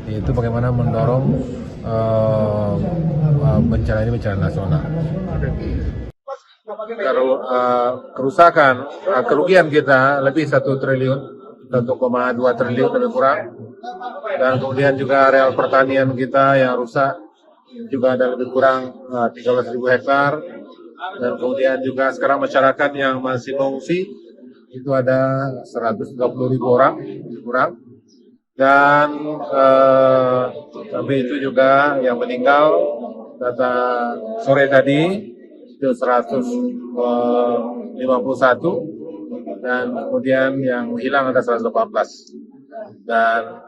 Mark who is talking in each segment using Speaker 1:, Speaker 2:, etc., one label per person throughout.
Speaker 1: yaitu bagaimana mendorong bencana ini bencana nasional. Kerusakan, kerugian kita lebih 1 triliun, 1,2 triliun lebih kurang, dan kemudian juga areal pertanian kita yang rusak juga ada lebih kurang 13.000 hektar, dan kemudian juga sekarang masyarakat yang masih mengungsi itu ada 130.000 orang lebih kurang, dan sampai itu juga yang meninggal data sore tadi itu 151, dan kemudian yang hilang ada 118, dan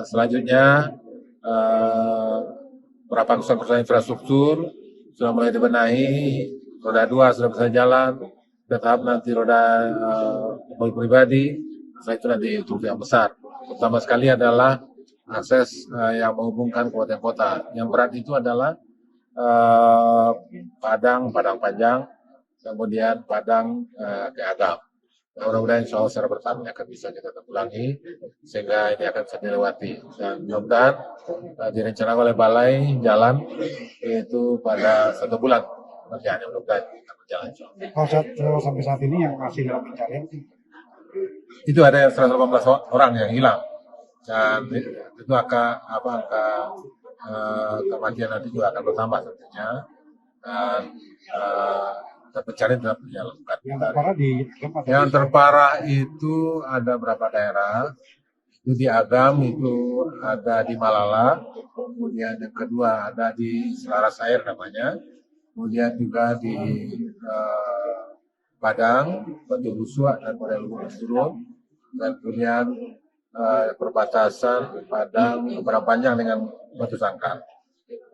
Speaker 1: selanjutnya beberapa kerusakan infrastruktur sudah mulai dibenahi, roda 2 sudah bisa jalan, tetap nanti roda mobil pribadi, setelah itu nanti untuk yang besar. Pertama sekali adalah akses yang menghubungkan kabupaten kota. Yang berat itu adalah Padang Panjang, kemudian Padang ke Agam. Mudah-mudahan insya Allah secara bertahap akan bisa kita tanggulangi sehingga ini akan bisa dilewati, dan mudah-mudahan direncanakan oleh balai jalan yaitu pada 1 bulan kerjaannya mudah-mudahan akan berjalan.
Speaker 2: Kalau sampai saat ini yang masih dalam pencarian
Speaker 1: Itu ada 118 orang yang hilang, dan itu angka kematian nanti juga akan bertambah tentunya, dan pencarian tetap dilakukan. Yang terparah itu ada berapa daerah? Itu di Agam, itu ada di Malala, kemudian yang kedua ada di Selaras Air namanya, kemudian juga di Padang, Batu Busua dan Model Turun, dan kemudian perbatasan Padang Panjang dengan Batu Sangkar.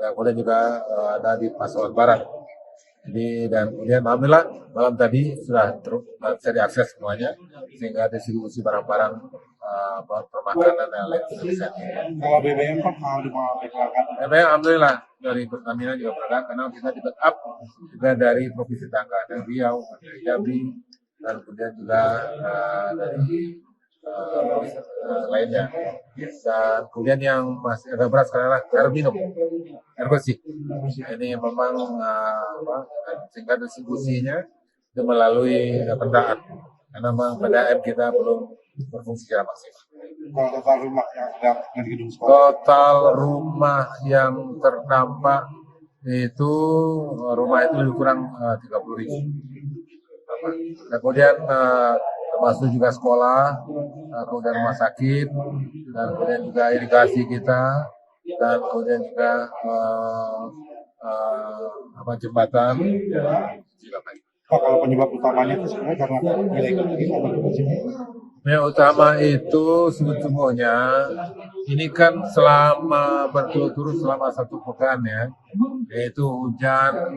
Speaker 1: Dan kemudian juga ada di Pasaman Barat. Jadi, dan kemudian alhamdulillah malam tadi sudah bisa diakses semuanya, sehingga distribusi barang-barang permakanan dan lain sebagainya.
Speaker 2: kalau BBM kan diperkirakan.
Speaker 1: BBM alhamdulillah dari Pertamina juga bergerak, karena kita di backup juga dari provinsi Tangga, dari Riau, dari Jambi, dan kemudian juga dari lainnya. Dan kemudian yang masih agak berat sekarang adalah air minum, air bersih. Ini memang sehingga distribusinya itu melalui kendaraan, karena memang PDAM kita belum berfungsi secara maksimal.
Speaker 2: Kalau total rumah yang ada di gedung sekolah,
Speaker 1: Total rumah yang terdampak itu lebih kurang 30.000. Dan kemudian termasuk juga sekolah, kemudian rumah sakit, dan kemudian juga irigasi kita, dan kemudian juga jembatan.
Speaker 2: kalau penyebab utamanya itu sebenarnya karena nilai kritis atau
Speaker 1: Yang utama itu sesungguhnya ini kan selama berturut-turut selama 1 pekan ya, yaitu hujan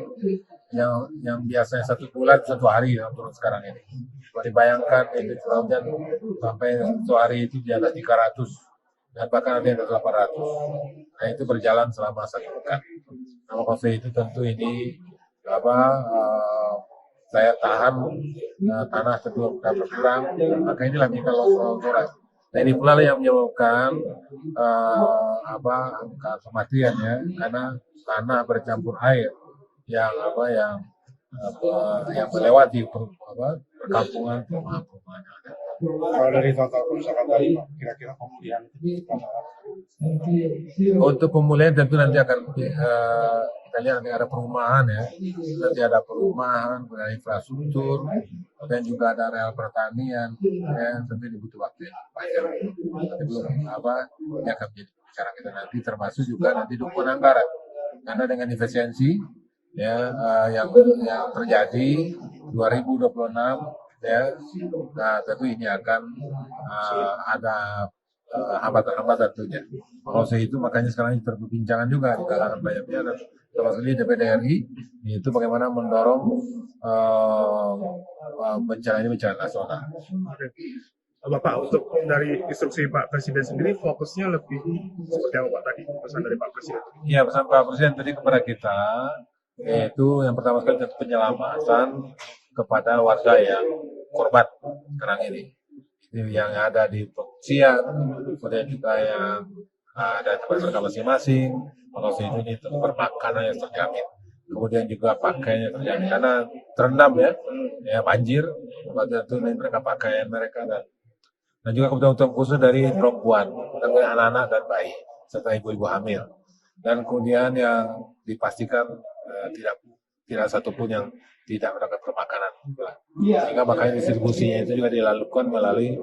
Speaker 1: yang biasanya 1 bulan 1 hari yang turun sekarang ini. Kalau dibayangkan itu hujan sampai 1 hari itu di atas 300 dan bahkan ada yang 800. Nah itu berjalan selama 1 pekan. Nah, maksud itu tentu ini saya tahan tanah kedua berkurang, maka inilah kita longsoran. Nah ini pula yang menyebabkan angka kematian ya, karena tanah bercampur air yang melewati perkampungan perumahan.
Speaker 2: Kalau dari total kerusakan tadi, kira-kira pemulihan
Speaker 1: Untuk pemulihan tentu nanti akan kita lihat nanti ada perumahan ya, nanti ada perumahan, ada infrastruktur, dan juga ada areal pertanian, ya tentu dibutuh waktu yang panjang. Tapi belum ini akan menjadi bicara kita nanti, termasuk juga nanti dukungan anggaran, karena dengan efisiensi ya yang terjadi 2026 ya, nah tentu ini akan ada hambatan-hambatan tentunya. Kalau itu makanya sekarang terperbincangan juga di kalangan banyak pihak, termasuk di DPD RI, itu bagaimana mendorong bencana ini bencana nasional.
Speaker 3: Bapak, untuk dari instruksi Pak Presiden sendiri fokusnya lebih seperti apa Pak tadi, pesan dari Pak Presiden?
Speaker 1: Iya, pesan Pak Presiden tadi kepada kita yaitu yang pertama sekali penyelamatan kepada warga yang korban sekarang ini, yang ada di pengungsian, kemudian juga yang ada tempat mereka masing-masing. Kalau ini tempat makanan yang terjamin. Kemudian juga pakaiannya terjamin karena terendam ya banjir. Pada itu mereka pakaian mereka dan juga kebutuhan khusus dari perempuan, dan anak-anak dan bayi serta ibu-ibu hamil. Dan kemudian yang dipastikan tidak satupun yang tidak mendapatkan makanan. Sehingga makanya distribusinya itu juga dilakukan melalui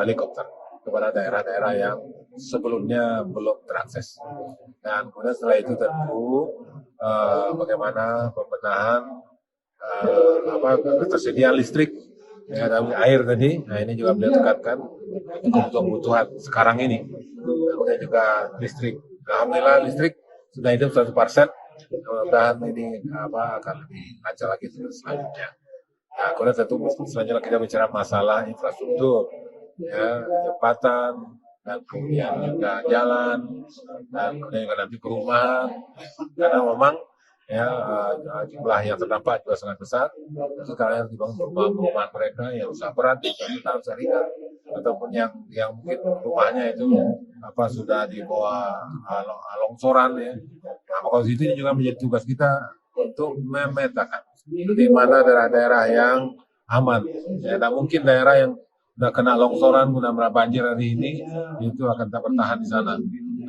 Speaker 1: helikopter kepada daerah-daerah yang sebelumnya belum terakses. Dan kemudian setelah itu tentu bagaimana pembenahan ketersediaan listrik dan air tadi. Nah ini juga beliau tekankan kebutuhan sekarang ini. Kemudian juga listrik. Alhamdulillah listrik sudah hidup 100%. Mudah-mudahan ini akan lebih lancar lagi selanjutnya. Nah, kemudian tentu selanjutnya kita bicara masalah infrastruktur, ya, jembatan, dan kemudian juga jalan, dan kemudian juga nanti perumahan. Karena memang ya jumlah yang terdampak juga sangat besar. Terus kalian harus dibangun perumahan mereka yang usaha berat, usaha ringan, ataupun yang mungkin rumahnya itu sudah di bawah longsoran ya. Nah, kalau situ ini juga menjadi tugas kita untuk memetakan di mana daerah-daerah yang aman. Ya, dan mungkin daerah yang sudah kena longsoran, sudah banjir hari ini, itu akan tetap bertahan di sana.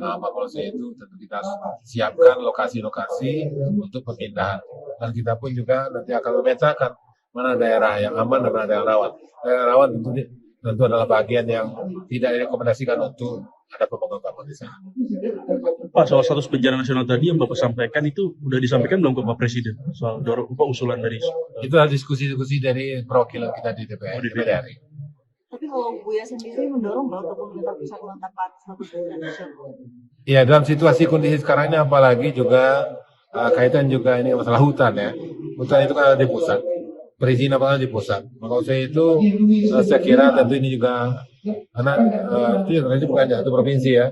Speaker 1: Nah, kalau saya itu tentu kita siapkan lokasi-lokasi untuk pemindahan. Dan kita pun juga nanti akan memetakan mana daerah yang aman dan mana daerah rawan. Daerah rawan tentu adalah bagian yang tidak direkomendasikan untuk ada pembangunan di sana.
Speaker 4: Pak, soal status bencana nasional tadi yang Bapak sampaikan itu sudah disampaikan belum ke Pak Presiden? Soal usulan dari
Speaker 1: itu adalah diskusi-diskusi dari perwakilan kita di DPR.
Speaker 5: Tapi kalau Buya sendiri mendorong bahwa pemerintah pusat menetapkan status bencana nasional.
Speaker 1: Ya, dalam situasi kondisi sekarang ini apalagi juga kaitan juga ini masalah hutan ya. Hutan itu kan ada di pusat. Perizinan apa di pusat. Maka saya itu saya kira tentu ini juga karena itu bukan satu provinsi ya.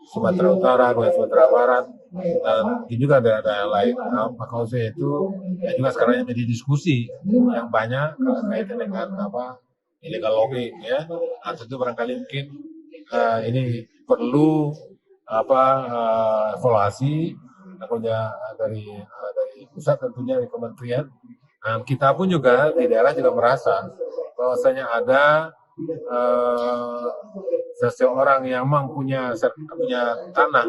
Speaker 1: Sumatera Utara, kemudian Sumatera Barat, dan juga daerah-daerah lain. Nah, maka saya itu ya juga sekarang ini menjadi diskusi yang banyak kaitan dengan illegal logging ya. Nah, tentu barangkali mungkin ini perlu evaluasi dari pusat tentunya dari kementerian. Nah, kita pun juga di daerah juga merasa bahwasanya ada seseorang yang memang punya tanah,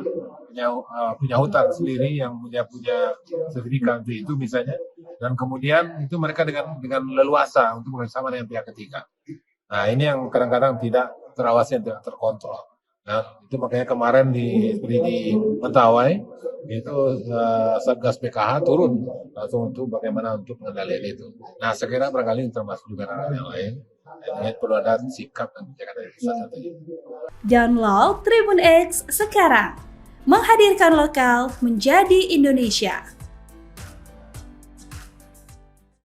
Speaker 1: punya hutan sendiri yang punya sertifikat itu misalnya, dan kemudian itu mereka dengan leluasa untuk bersama dengan pihak ketiga. Nah ini yang kadang-kadang tidak terawasi, tidak terkontrol. Nah itu makanya kemarin di Mentawai itu Satgas PKH turun langsung untuk bagaimana untuk mengendalikan itu. Nah saya kira barangkali termasuk juga hal yang lain. Ini perlu ada sikap dan kebijakan dari pusat tentunya.
Speaker 6: Download Tribun X sekarang, menghadirkan lokal menjadi Indonesia.